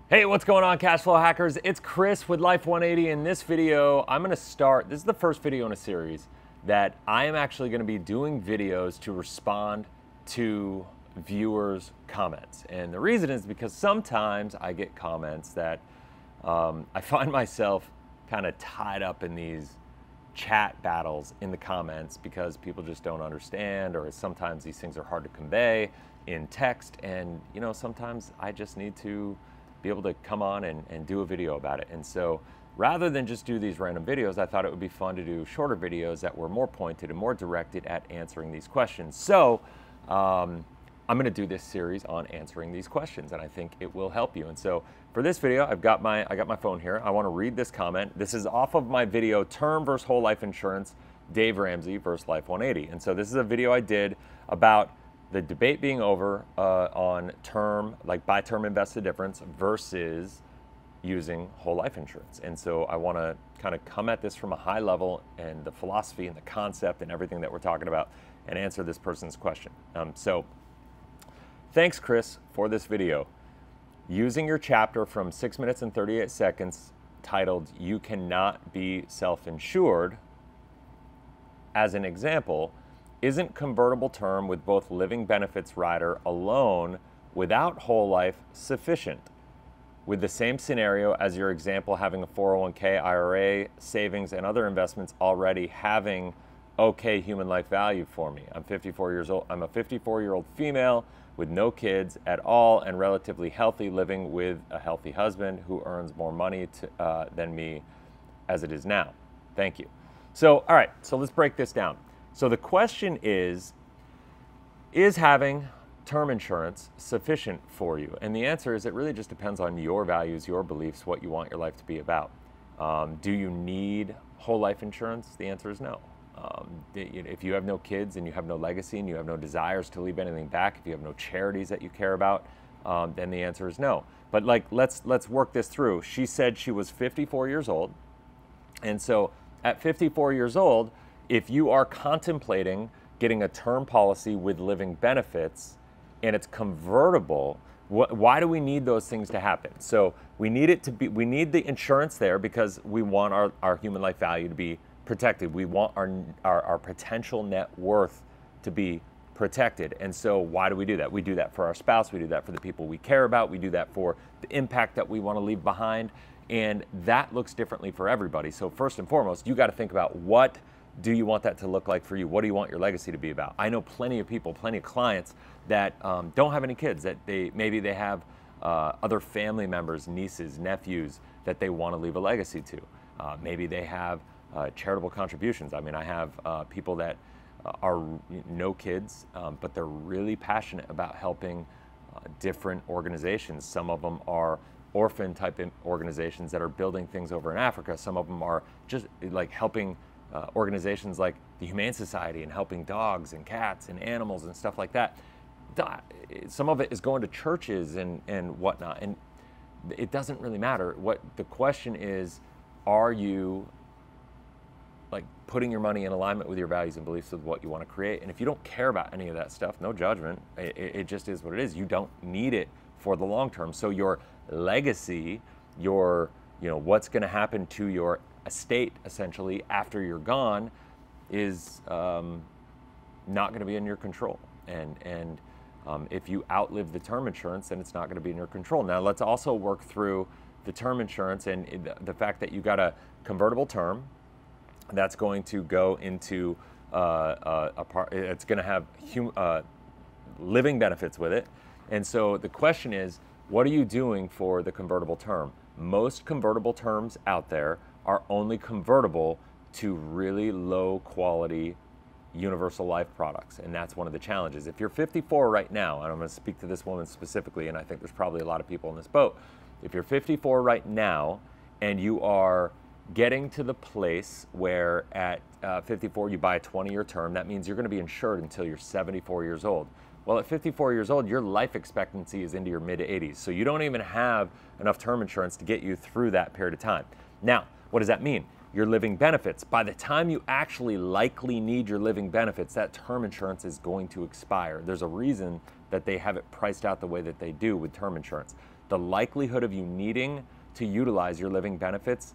Hey, what's going on, Cashflow Hackers? It's Chris with Life 180. In this video, I'm gonna start, this is the first video in a series that I am actually gonna be doing videos to respond to viewers' comments. And the reason is because sometimes I get comments that I find myself kind of tied up in these chat battles in the comments because people just don't understand, or sometimes these things are hard to convey in text. And you know, sometimes I just need to be able to come on and do a video about it. And so rather than just do these random videos, I thought it would be fun to do shorter videos that were more pointed and more directed at answering these questions. So I'm gonna do this series on answering these questions, and I think it will help you. And so for this video, I got my phone here. I wanna read this comment. This is off of my video, Term versus Whole Life Insurance, Dave Ramsey versus Life 180. And so this is a video I did about the debate being over on term, like by term invest the difference versus using whole life insurance. And so I want to kind of come at this from a high level and the philosophy and the concept and everything that we're talking about and answer this person's question. So thanks, Chris, for this video. Using your chapter from 6 minutes and 38 seconds titled "You Cannot Be Self-Insured" as an example, isn't convertible term with both living benefits rider alone without whole life sufficient? With the same scenario as your example, having a 401k, IRA, savings, and other investments already having okay human life value for me. I'm 54 years old. I'm a 54-year-old female with no kids at all and relatively healthy, living with a healthy husband who earns more money than me as it is now. Thank you. So, all right, so let's break this down. So the question is having term insurance sufficient for you? And the answer is it really just depends on your values, your beliefs, what you want your life to be about. Do you need whole life insurance? The answer is no. If you have no kids and you have no legacy and you have no desires to leave anything back, if you have no charities that you care about, then the answer is no. But like, let's work this through. She said she was 54 years old. And so at 54 years old, if you are contemplating getting a term policy with living benefits and it's convertible, why do we need those things to happen? So we need the insurance there because we want our human life value to be protected. We want our potential net worth to be protected. And so why do we do that? We do that for our spouse, we do that for the people we care about, we do that for the impact that we want to leave behind. And that looks differently for everybody. So first and foremost, you got to think about, what do you want that to look like for you? What do you want your legacy to be about? I know plenty of people, plenty of clients that don't have any kids, that maybe they have other family members, nieces, nephews that they want to leave a legacy to. Maybe they have charitable contributions. I mean, I have people that are no kids, but they're really passionate about helping different organizations. Some of them are orphan type organizations that are building things over in Africa. Some of them are just like helping organizations like the Humane Society and helping dogs and cats and animals and stuff like that. Some of it is going to churches and whatnot, and it doesn't really matter. What the question is, are you like putting your money in alignment with your values and beliefs with what you want to create? And if you don't care about any of that stuff, no judgment, it just is what it is. You don't need it for the long term. So your legacy, what's going to happen to your estate essentially after you're gone is not going to be in your control. And if you outlive the term insurance, then it's not going to be in your control. Now let's also work through the term insurance and the fact that you got a convertible term that's going to go into it's going to have living benefits with it. And so the question is, what are you doing for the convertible term? Most convertible terms out there are only convertible to really low quality universal life products. And that's one of the challenges. If you're 54 right now, and I'm going to speak to this woman specifically, and I think there's probably a lot of people in this boat. If you're 54 right now and you are getting to the place where at 54 you buy a 20-year term, that means you're going to be insured until you're 74 years old. Well, at 54 years old, your life expectancy is into your mid-80s. So you don't even have enough term insurance to get you through that period of time. Now, what does that mean? Your living benefits. By the time you actually likely need your living benefits, that term insurance is going to expire. There's a reason that they have it priced out the way that they do with term insurance. the likelihood of you needing to utilize your living benefits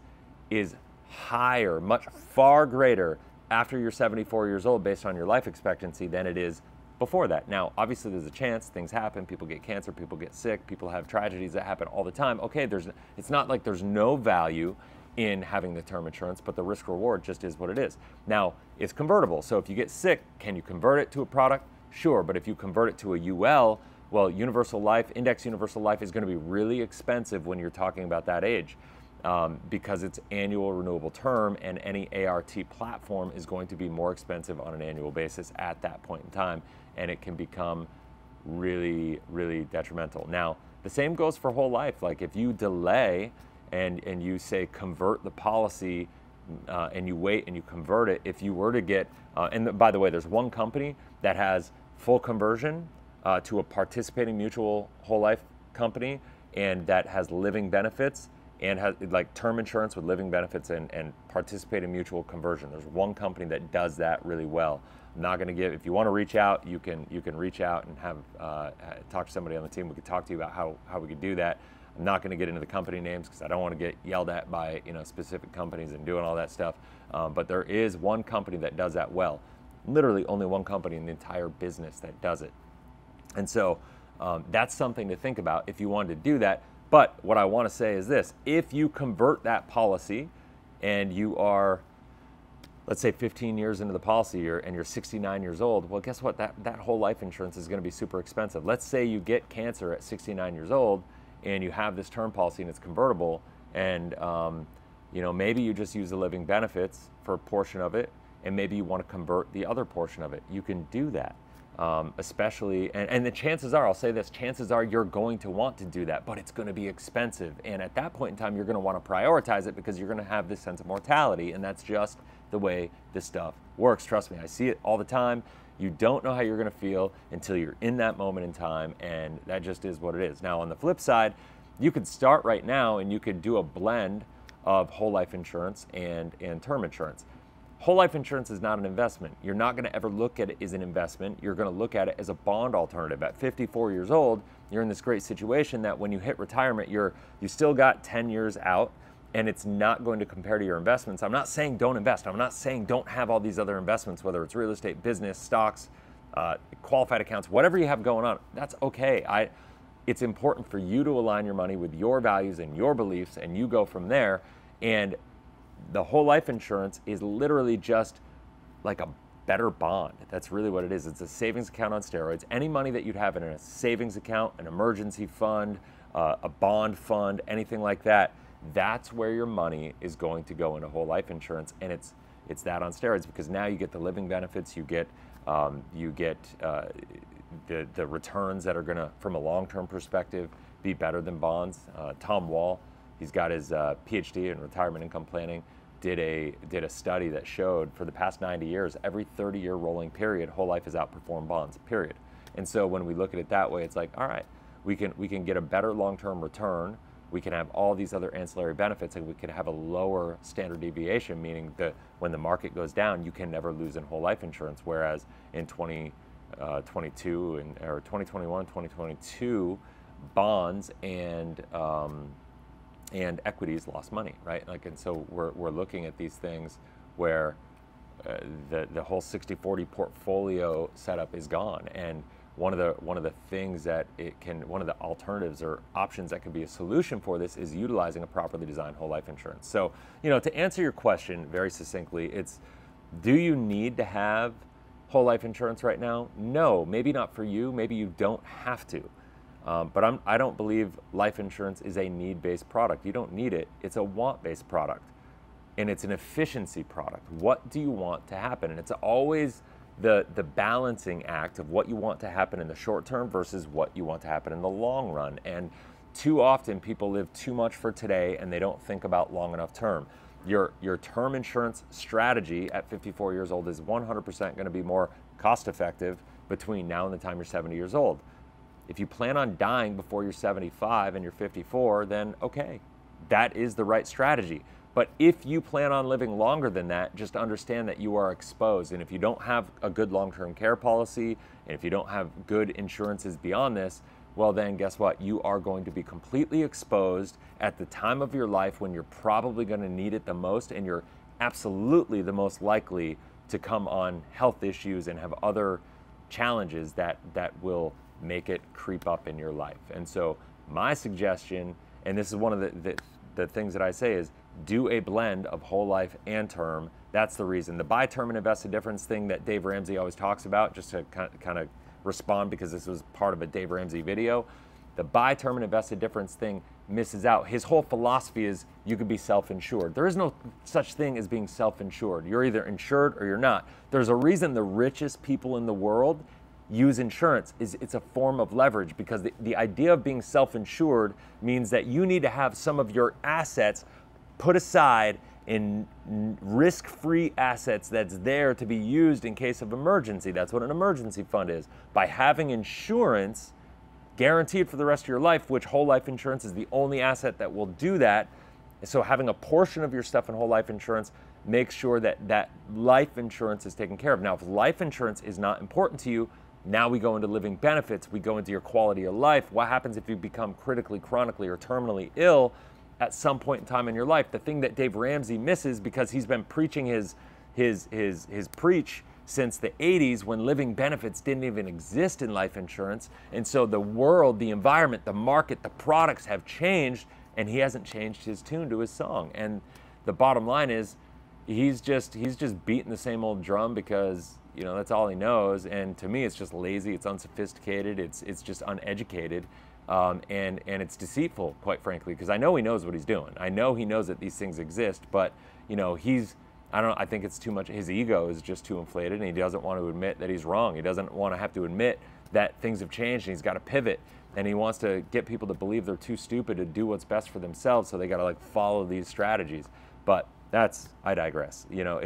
is higher, much far greater after you're 74 years old based on your life expectancy than it is before that. Now, obviously there's a chance things happen, people get cancer, people get sick, people have tragedies that happen all the time. Okay, it's not like there's no value in having the term insurance, but the risk reward just is what it is. Now, it's convertible. So if you get sick, can you convert it to a product? Sure, but if you convert it to a UL, well, universal life, index universal life is going to be really expensive when you're talking about that age. Because it's annual renewable term, and any ART platform is going to be more expensive on an annual basis at that point in time, and it can become really, really detrimental. Now, the same goes for whole life. Like if you delay and you say convert the policy and you wait and you convert it, if you were to get, and by the way, there's one company that has full conversion to a participating mutual whole life company, and that has living benefits, and has like term insurance with living benefits and participating mutual conversion. There's one company that does that really well. I'm not gonna give, if you wanna reach out, you can reach out and have talk to somebody on the team. We could talk to you about how we could do that. I'm not gonna get into the company names because I don't wanna get yelled at by specific companies and doing all that stuff. But there is one company that does that well. Literally only one company in the entire business that does it. And so that's something to think about if you wanted to do that. But what I want to say is this: if you convert that policy and you are, let's say 15 years into the policy year and you're 69 years old, well, guess what? That whole life insurance is going to be super expensive. Let's say you get cancer at 69 years old and you have this term policy and it's convertible, and maybe you just use the living benefits for a portion of it, and maybe you want to convert the other portion of it. You can do that. Especially, and the chances are, I'll say this, chances are you're going to want to do that, but it's going to be expensive. And at that point in time, you're going to want to prioritize it because you're going to have this sense of mortality, and that's just the way this stuff works. Trust me, I see it all the time. You don't know how you're going to feel until you're in that moment in time, and that just is what it is. Now, on the flip side, you could start right now and you could do a blend of whole life insurance and term insurance. Whole life insurance is not an investment. You're not going to ever look at it as an investment. You're going to look at it as a bond alternative. At 54 years old, you're in this great situation that when you hit retirement, you still got 10 years out, and it's not going to compare to your investments. I'm not saying don't invest. I'm not saying don't have all these other investments, whether it's real estate, business, stocks, qualified accounts, whatever you have going on. That's okay. It's important for you to align your money with your values and your beliefs, and you go from there. And the whole life insurance is literally just like a better bond. That's really what it is. It's a savings account on steroids. Any money that you'd have in a savings account, an emergency fund, a bond fund, anything like that, that's where your money is going to go into whole life insurance. And it's that on steroids, because now you get the living benefits, you get the returns that are going to, from a long-term perspective, be better than bonds. Tom Wall, he's got his PhD in retirement income planning, did a study that showed for the past 90 years, every 30-year rolling period, whole life has outperformed bonds, period. And so when we look at it that way, it's like, all right, we can get a better long-term return, we can have all these other ancillary benefits, and we can have a lower standard deviation, meaning that when the market goes down, you can never lose in whole life insurance, whereas in 2021, 2022, bonds and equities lost money, right? And so we're looking at these things where the whole 60-40 portfolio setup is gone, and one of the things that one of the alternatives or options that can be a solution for this is utilizing a properly designed whole life insurance. So, to answer your question very succinctly, it's, do you need to have whole life insurance right now? No, maybe not for you. Maybe you don't have to. But I don't believe life insurance is a need-based product. You don't need it. It's a want-based product, and it's an efficiency product. What do you want to happen? And it's always the balancing act of what you want to happen in the short term versus what you want to happen in the long run. And too often people live too much for today and they don't think about long enough term. Your term insurance strategy at 54 years old is 100% going to be more cost effective between now and the time you're 70 years old. If you plan on dying before you're 75 and you're 54, then okay, that is the right strategy. But if you plan on living longer than that, just understand that you are exposed. And if you don't have a good long-term care policy, and if you don't have good insurances beyond this, well then guess what? You are going to be completely exposed at the time of your life when you're probably going to need it the most, and you're absolutely the most likely to come on health issues and have other challenges that will make it creep up in your life. And so my suggestion, and this is one of the things that I say, is do a blend of whole life and term. That's the reason. The buy term and invest a difference thing that Dave Ramsey always talks about, just to kind of respond because this was part of a Dave Ramsey video, the buy term and invest a difference thing misses out. His whole philosophy is you could be self-insured. There is no such thing as being self-insured. You're either insured or you're not. There's a reason the richest people in the world use insurance. It's a form of leverage, because the idea of being self-insured means that you need to have some of your assets put aside in risk-free assets that's there to be used in case of emergency. That's what an emergency fund is. By having insurance guaranteed for the rest of your life, which whole life insurance is the only asset that will do that. So having a portion of your stuff in whole life insurance makes sure that life insurance is taken care of. Now, if life insurance is not important to you, now we go into living benefits. We go into your quality of life. What happens if you become critically, chronically, or terminally ill at some point in time in your life? The thing that Dave Ramsey misses, because he's been preaching his preach since the 80s, when living benefits didn't even exist in life insurance. And so the world, the environment, the market, the products have changed, and he hasn't changed his tune to his song. And the bottom line is he's just beating the same old drum because, you know, that's all he knows. And to me, it's just lazy, it's unsophisticated, it's just uneducated, and it's deceitful, quite frankly, because I know he knows what he's doing. I know he knows that these things exist, but, you know, I think it's too much. His ego is just too inflated, and he doesn't want to admit that he's wrong. He doesn't want to have to admit that things have changed, and he's got to pivot. And he wants to get people to believe they're too stupid to do what's best for themselves, so they got to like follow these strategies. But I digress. You know,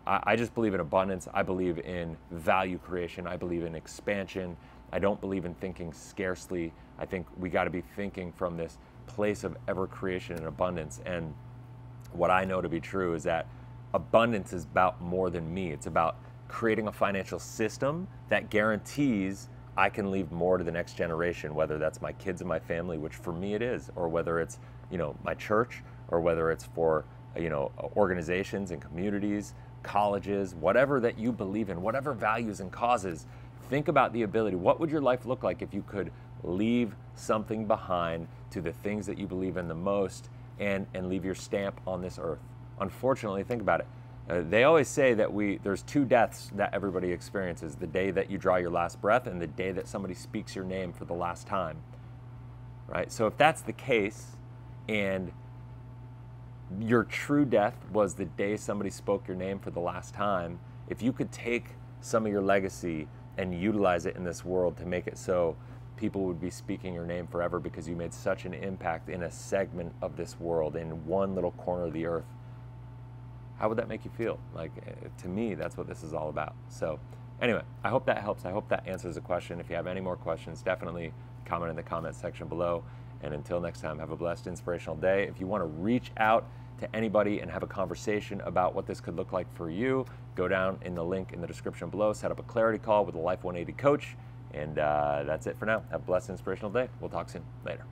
I just believe in abundance. I believe in value creation. I believe in expansion. I don't believe in thinking scarcely. I think we got to be thinking from this place of ever creation and abundance. And what I know to be true is that abundance is about more than me. It's about creating a financial system that guarantees I can leave more to the next generation, whether that's my kids and my family, which for me it is, or whether it's, you know, my church, or whether it's for, you know, organizations and communities, colleges, whatever that you believe in, whatever values and causes. Think about the ability. What would your life look like if you could leave something behind to the things that you believe in the most, and leave your stamp on this earth? Unfortunately, think about it. They always say that there's two deaths that everybody experiences: the day that you draw your last breath, and the day that somebody speaks your name for the last time. Right? So if that's the case, and your true death was the day somebody spoke your name for the last time, if you could take some of your legacy and utilize it in this world to make it so people would be speaking your name forever because you made such an impact in a segment of this world, in one little corner of the earth, how would that make you feel? Like, to me, that's what this is all about. So anyway, I hope that helps. I hope that answers the question. If you have any more questions, definitely comment in the comment section below. And until next time, have a blessed, inspirational day. If you want to reach out to anybody and have a conversation about what this could look like for you, go down in the link in the description below, set up a clarity call with a Life 180 coach. And that's it for now. Have a blessed, inspirational day. We'll talk soon. Later.